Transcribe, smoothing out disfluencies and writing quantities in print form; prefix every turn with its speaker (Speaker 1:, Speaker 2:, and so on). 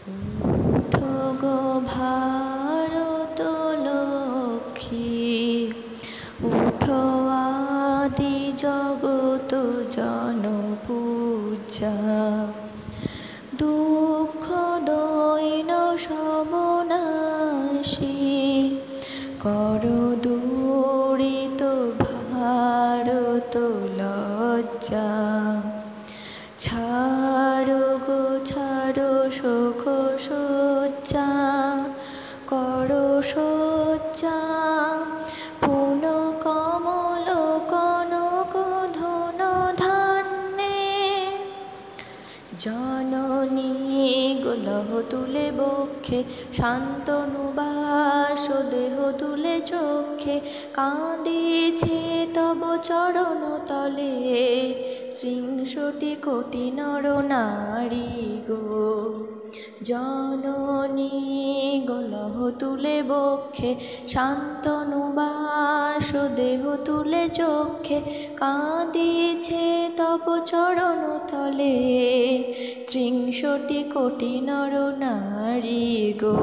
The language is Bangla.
Speaker 1: উঠো গো ভারত লক্ষ্মী, উঠো আদি জগত জনপূজা। দুঃখ দৈন সবনাশী, করো দূরিত ভারত লজ্জা। ছাড়ো গো ছাড়ো শোক শয্যা, করো শয্যা। পুন কমল কনক ধন ধান্যে, জননী গোলহ তুলে বক্ষে, শান্তনু বাস দেহ তুলে চক্ষে। কাঁদিছে তব চরণ তলে, 63 কোটি নর নারী গো। জননী গোলহ তুলে বক্ষে, শান্তনু বাস দেহ তুলে চক্ষে। কাঁদিছে তব চরণ তলে, 63 কোটি নর নারী গো।